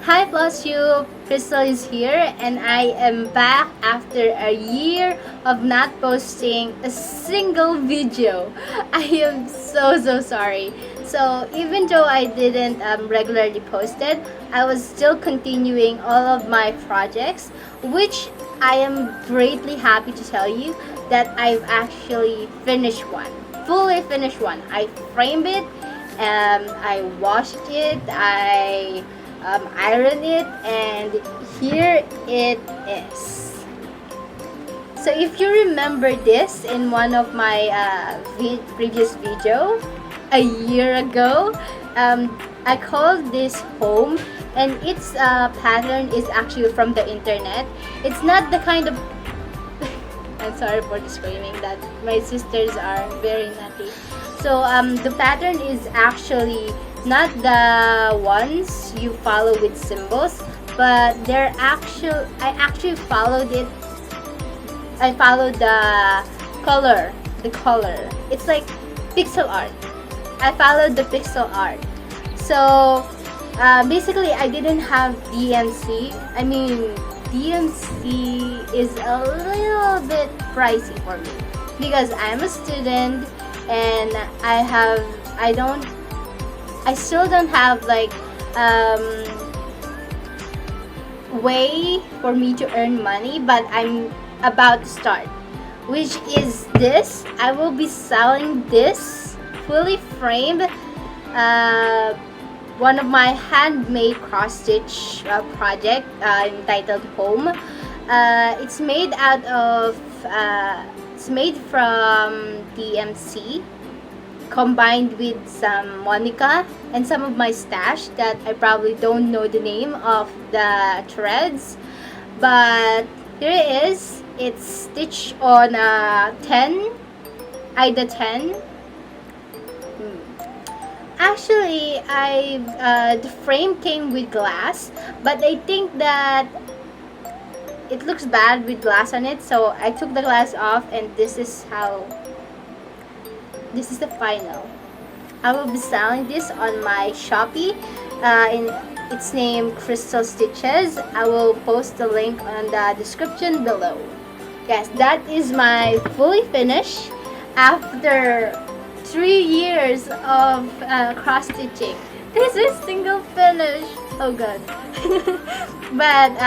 Hi Flosstube, Crystal is here and I am back after a year of not posting a single video. I am so sorry. So even though I didn't regularly post it, I was still continuing all of my projects, which I am greatly happy to tell you that I've actually finished one. Fully finished one. I framed it, I washed it, I iron it, and here it is. So if you remember this in one of my previous video a year ago, I called this home, and its pattern is actually from the internet. It's not the kind of I'm sorry for disclaiming that my sisters are very naughty. So the pattern is actually not the ones you follow with symbols, but I actually followed it. I followed the color. It's like pixel art. I followed the pixel art. So basically, I didn't have DMC. I mean, DMC is a little bit pricey for me because I'm a student and I still don't have like way for me to earn money, but I'm about to start, which is this. I will be selling this fully framed one of my handmade cross stitch project entitled Home. It's made out of it's made from DMC combined with some Monica and some of my stash that I probably don't know the name of the threads, but here it is. It's stitched on 10 Ida 10. Actually, the frame came with glass, but I think that it looks bad with glass on it, so I took the glass off, and this is the final. I will be selling this on my Shopee. In its name, Crystal Stitches. I will post the link on the description below. Yes, that is my fully finished after 3 years of cross stitching. This is single finish. Oh god. But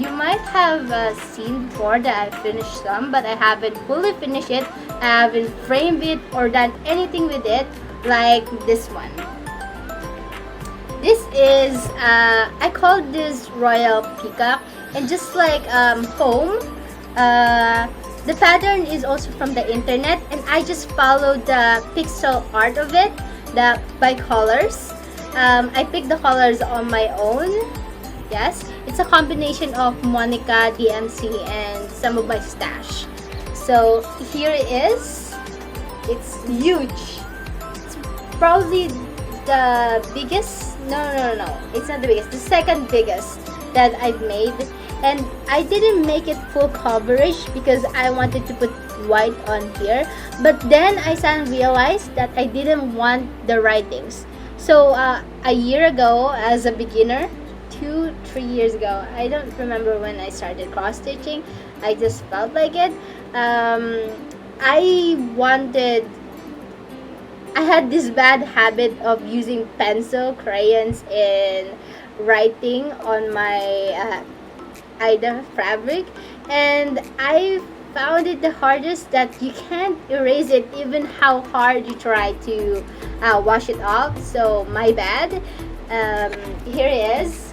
you might have seen before that I finished some, but I haven't fully finished it. I haven't framed it or done anything with it like this one. This is I call this Royal Peacock, and just like home, the pattern is also from the internet, and I just followed the pixel art of it, by colors. I picked the colors on my own. Yes, it's a combination of Monica, DMC, and some of my stash. So here it is. It's huge. It's probably the biggest. No. It's not the biggest. The second biggest that I've made. And I didn't make it full coverage because I wanted to put white on here, but then I suddenly realized that I didn't want the writings. So a year ago, as a beginner, 2-3 years ago, I don't remember when I started cross stitching, I just felt like it. I had this bad habit of using pencil crayons in writing on my Ida fabric, and I found it the hardest that you can't erase it even how hard you try to wash it off. So my bad. Here it is.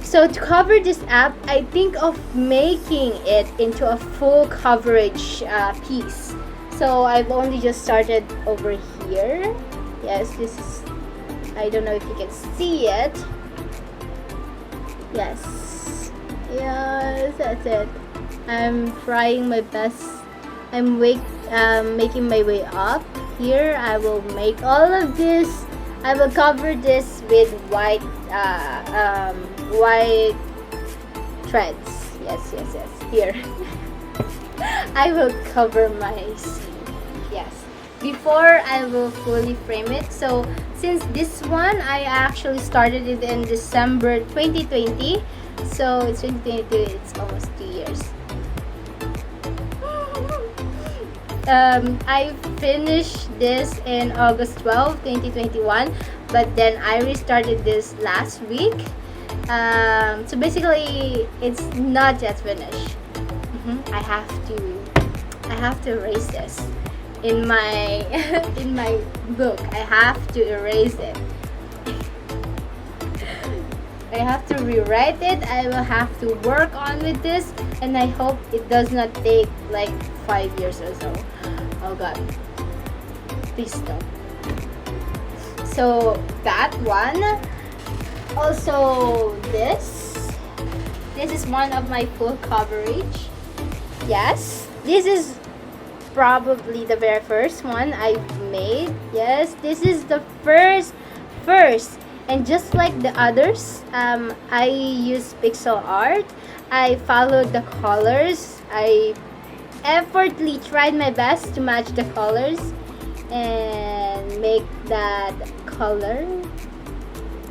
So to cover this up, I think of making it into a full coverage piece. So I've only just started over here. Yes, this is, I don't know if you can see it. Yes, that's it. I'm trying my best. I'm making my way up. Here I will make all of this. I will cover this with white white threads. Yes. Here. I will cover my seam. Yes. Before I will fully frame it. So since this one I actually started it in December 2020, so it's 2022, it's almost 2 years. I finished this in August 12, 2021, but then I restarted this last week. So basically, it's not yet finished. I have to erase this in my in my book. I have to erase it. I have to rewrite it. I will have to work on with this, and I hope it does not take like 5 years or so. Oh God, please don't. So that one. Also, this is one of my full coverage. Yes, this is probably the very first one I've made. Yes, this is the first. And just like the others, I use pixel art. I followed the colors. I effortlessly tried my best to match the colors and make that color.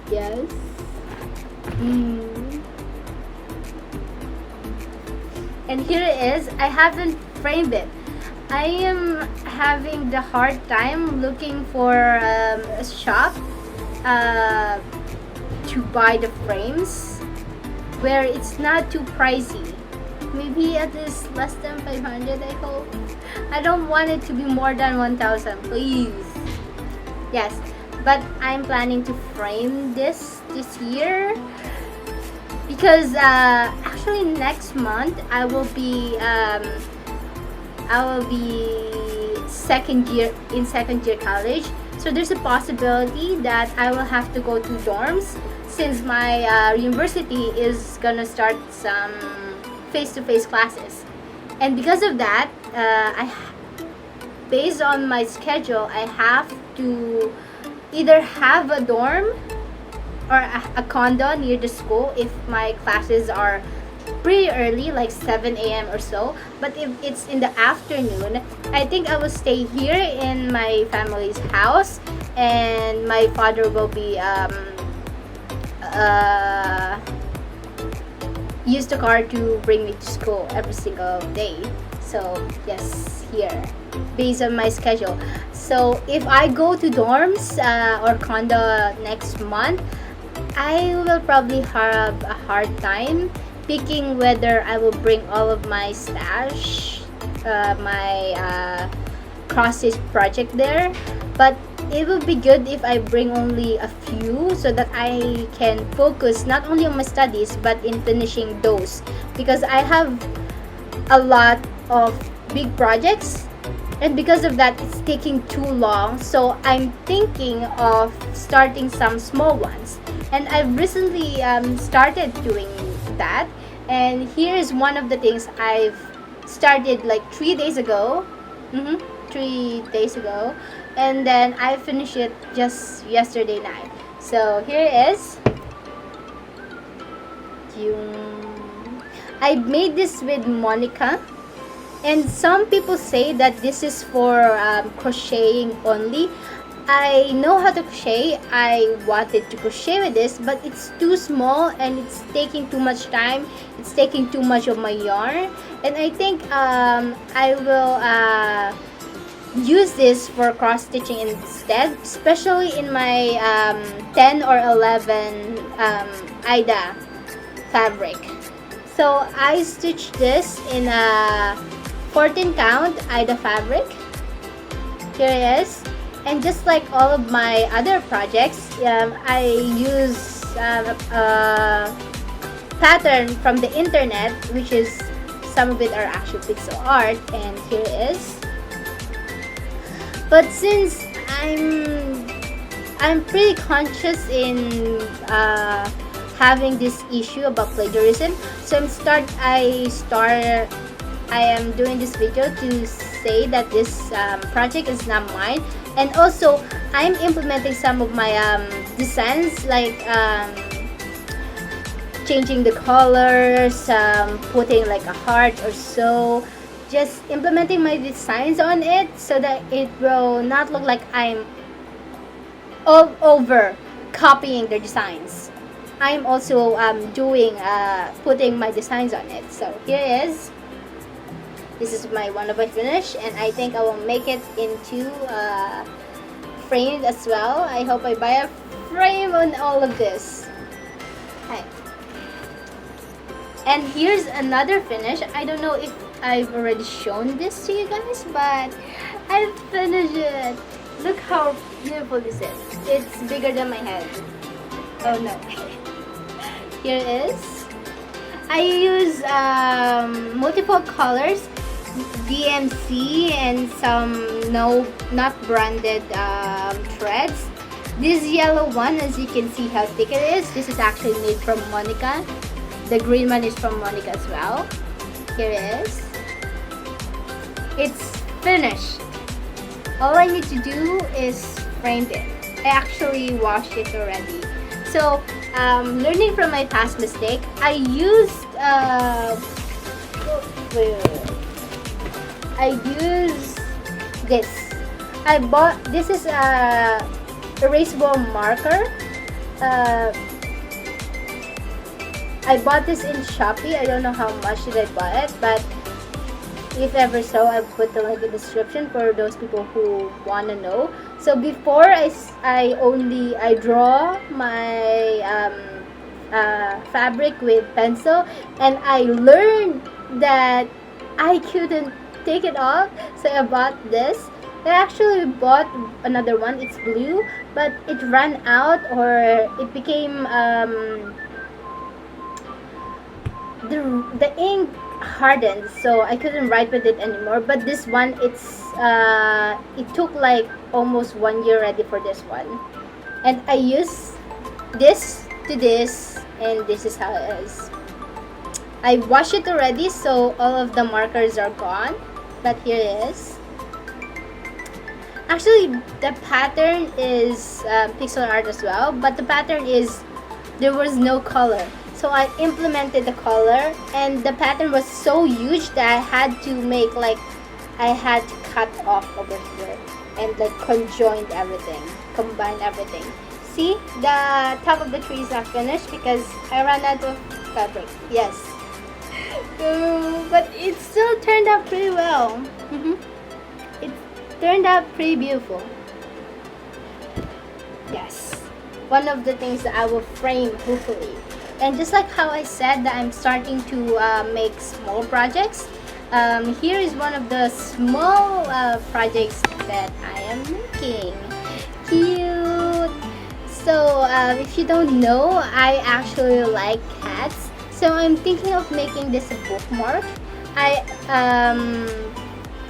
Yes. And here it is. I haven't framed it. I am having the hard time looking for a shop to buy the frames where it's not too pricey. Maybe at least less than 500, I hope. I don't want it to be more than 1,000, please. Yes, but I'm planning to frame this year because actually next month I will be second year college, so there's a possibility that I will have to go to dorms since my university is gonna start some face-to-face classes, and because of that, based on my schedule, I have to either have a dorm or a condo near the school if my classes are pretty early, like 7 a.m. or so. But if it's in the afternoon, I think I will stay here in my family's house, and my father will be use the car to bring me to school every single day. So yes, here, based on my schedule. So if I go to dorms or condo next month, I will probably have a hard time picking whether I will bring all of my stash, my cross-stitch project there. But it will be good if I bring only a few so that I can focus not only on my studies but in finishing those, because I have a lot of big projects, and because of that it's taking too long. So I'm thinking of starting some small ones, and I've recently started doing that. And here is one of the things I've started like 3 days ago. 3 days ago, and then I finished it just yesterday night. So here it is. I made this with Monica, and some people say that this is for crocheting only. I know how to crochet. I wanted to crochet with this, but it's too small and it's taking too much time. It's taking too much of my yarn, and I think I will use this for cross stitching instead, especially in my 10 or 11 Ida fabric. So I stitched this in a 14 count Ida fabric. Here it is. And just like all of my other projects, I use a pattern from the internet, which is, some of it are actually pixel art, and here it is. But since I'm pretty conscious in having this issue about plagiarism, so I am doing this video to say that this project is not mine. And also, I'm implementing some of my designs, like changing the colors, putting like a heart or so. Just implementing my designs on it so that it will not look like I'm all over copying their designs. I'm also doing putting my designs on it. So here is, this is my one of my finish, and I think I will make it into framed as well. I hope I buy a frame on all of this. Okay. And here's another finish. I don't know if I've already shown this to you guys, but I finished it. Look how beautiful this is. It's bigger than my head. Oh no. Here it is. I use multiple colors, DMC, and some not branded threads. This yellow one, as you can see how thick it is, this is actually made from Monica. The green one is from Monica as well. Here it is. It's finished. All I need to do is frame it. I actually washed it already. So, learning from my past mistake, I used this. I bought, this is a erasable marker. I bought this in Shopee. I don't know how much did I buy it, but if ever so, I'll put the link in the description for those people who want to know. So before I draw my fabric with pencil, and I learned that I couldn't take it off, so I bought this. I actually bought another one. It's blue, but it ran out, or it became the ink hardened, so I couldn't write with it anymore. But this one, it took like almost 1 year ready for this one, and I use this to this, and this is how it is. I washed it already, so all of the markers are gone, but here it is. Actually, the pattern is pixel art as well, but the pattern is, there was no color. So I implemented the color, and the pattern was so huge that I had to make I had to cut off over here and conjoin everything, combine everything. See, the top of the tree is not finished because I ran out of fabric. Yes. But it still turned out pretty well. It turned out pretty beautiful. Yes. One of the things that I will frame, hopefully. And just like how I said that I'm starting to make small projects, here is one of the small projects that I am making. Cute! So, if you don't know, I actually like cats. So I'm thinking of making this a bookmark. I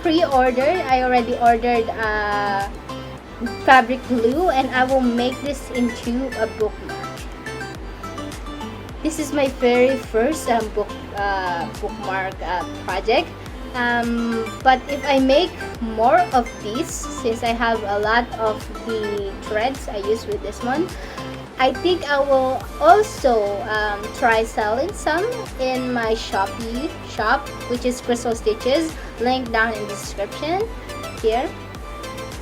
already ordered fabric glue, and I will make this into a bookmark. This is my very first bookmark project. But if I make more of these, since I have a lot of the threads I use with this one, I think I will also try selling some in my Shopee shop, which is Crystal Stitches. Link down in the description here.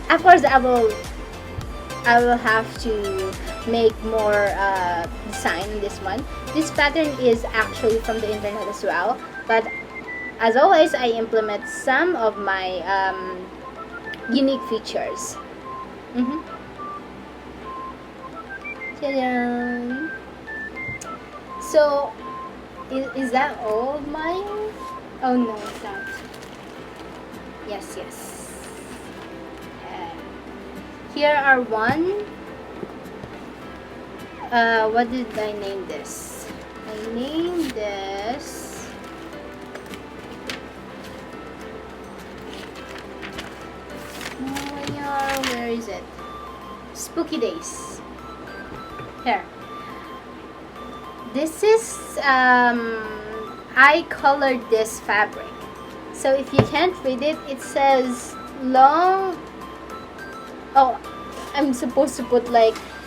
Of course, I will have to make more design in this one. This pattern is actually from the internet as well, but as always, I implement some of my unique features. Ta-da! So, is that all of mine? Oh no, it's not. Yes. Here are one. What did I name this? I named this where is it? Spooky Days. Here. This is I colored this fabric. So if you can't read it, it says long. Oh, I'm supposed to put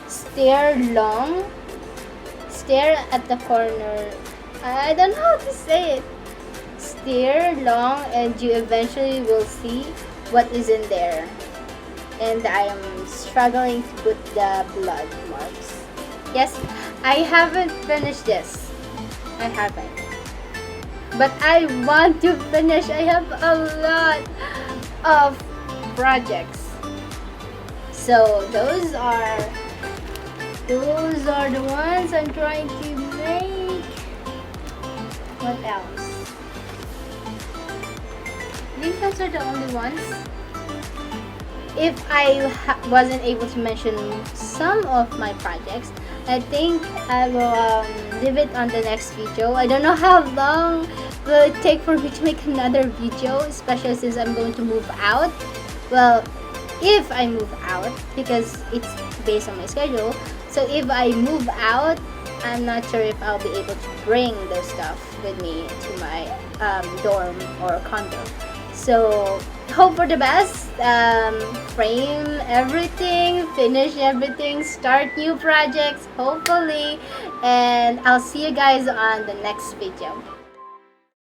stare at the corner. I don't know how to say it. Stare long, and you eventually will see what is in there. and I am struggling to put the blood marks. Yes, I haven't finished this. I haven't. But I want to finish. I have a lot of projects. So those are the ones I'm trying to make. What else? These guys are the only ones. If I wasn't able to mention some of my projects, I think I will leave it on the next video. I don't know how long will it take for me to make another video, especially since I'm going to move out. Well, if I move out, because it's based on my schedule. So if I move out, I'm not sure if I'll be able to bring those stuff with me to my dorm or condo. So hope for the best. Frame everything, finish everything, start new projects, hopefully. And I'll see you guys on the next video.